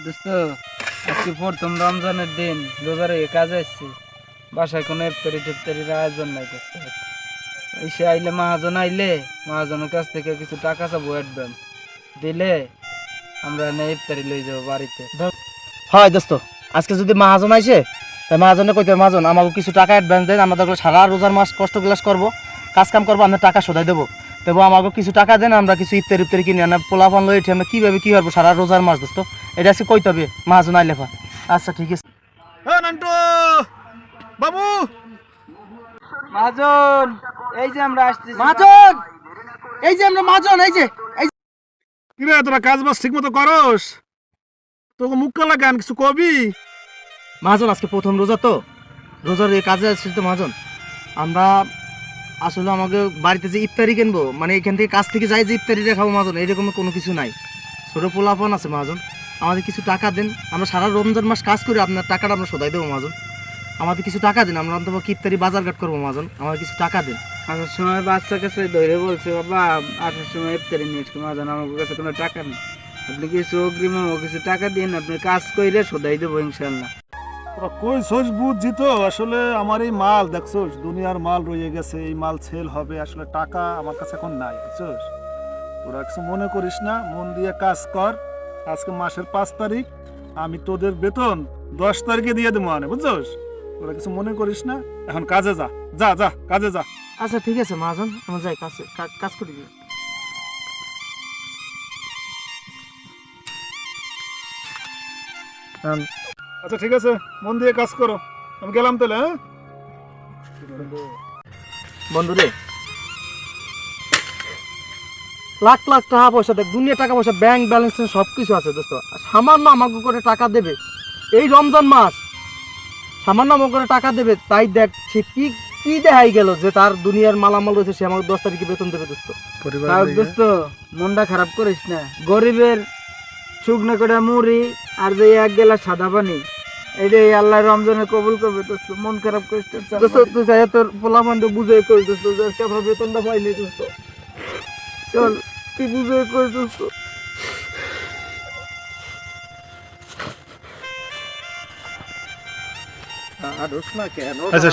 দোস্ত, আজকে প্রথম রমজানের দিন, রোজার এই কাজে আসছি। বাসায় কোনো ইফতারির আয়োজন নাই করতে। এসে আইলে মহাজনের কাছ থেকে কিছু টাকা চাবো অ্যাডভান্স দিলে আমরা ইফতারি লই যাবো বাড়িতে। হয় দোস্ত, আজকে যদি মাহাজন আইসে তাই মাহাজনে কইতে মাহাজন আমাকে কিছু টাকা অ্যাডভান্স দেন, আমরা দেখলো সারা রোজার মাস কষ্ট ক্লাস করবো, কাজ কাম করবো, আমরা টাকা শোধাই দেবো। তবু আমাকে কিছু টাকা দেন, আমরা কিছু ইফতারি কিনে আনা পোলাপান লই আমরা কীভাবে কী করবো সারা রোজার মাস দোস্ত। এটা আজকে কইতে হবে মাহাজন আইলে। আচ্ছা ঠিক আছে। বাবু মহাজন, এই যে আমরা আসছি। মাহাজন, এই যে আমরা মাহাজন, এই যে কিরে তোরা কাজ বাজ ঠিক মতো করস? তোকে মুখ কালা গান কিছু কবি? মাহাজন আজকে প্রথম রোজা তো, রোজার এই কাজে আসছি তো মাহাজন। আমরা আসলে আমাকে বাড়িতে যে ইফতারি কিনবো, মানে এখান থেকে কাজ থেকে যাই যে ইফতারিটা খাবো মাহাজন, এইরকম কোনো কিছু নাই। ছোটো পোলাপান আছে মাহাজন, আমাদের কিছু টাকা দেন, আমরা সারা রমজান মাস কাজ করি, আপনার টাকাটা আমরা শোধাই দেবো মাহাজন। আমাদের কিছু টাকা দিন, আমরা অন্তত ইফতারি বাজার ঘাট করবো মাহাজন, আমাদের কিছু টাকা দিন। আসার সময় বাচ্চা কাছে ধরে বলছে, বাবা আসার সময় ইফতারি নিয়ে আসবে। মহাজন, আমার কাছে কোনো টাকা নেই, আপনি কিছু অগ্রিম কিছু টাকা দিন, আপনি কাজ করে শোধাই দেবো ইনশাল্লাহ। তোরা কইছস বুঝছি তো, আসলে আমার এই মাল দেখছস, দুনিয়ার মাল রয়ে গেছে, এই মাল সেল হবে, আসলে টাকা আমার কাছে এখন নাই, বুঝছস? তোরা কিছু মনে করিস না, মন দিয়ে কাজ কর। আজকে মাসের 5 তারিখ, আমি তোদের বেতন 10 তারিখে দিয়ে দেবো, বুঝছস? তোরা কিছু মনে করিস না, এখন কাজে যা, যা যা কাজে যা। আচ্ছা ঠিক আছে মহাজন, আমরা যাই কাছে, কাজ করি। আচ্ছা ঠিক আছে, মন দিয়ে কাজ করো, আমি গেলাম তাহলে। হ্যাঁ বন্ধুরে, লাখ লাখ টাকা পয়সা দেখ, দুনিয়া টাকা পয়সা, ব্যাংক ব্যালেন্স সব কিছু আছে দোস্ত, সামান্য আমাকে করে টাকা দেবে এই রমজান মাস, সামান্য আমাকে করে টাকা দেবে, তাই দেখ সে কি কি দেখাই গেল যে তার দুনিয়ার মালামাল রয়েছে, সে আমাকে 10 তারিখে বেতন দেবে দোস্ত। দোস্ত, মনটা খারাপ করিস না। গরিবের শুকনো করে মুড়ি আর যে এক গেলাস সাদা পানি, এটাই আল্লাহ রমজানে কবুল করবে। দোস্ত, মন খারাপ করিস না দোস্ত, তুই চাই তোর পোলাপানটা বুঝে করিস দোস্ত, আজকে আমরা বেতনটা পাইনি দোস্ত, চল তুই বুঝে করিস দোস্ত। আচ্ছা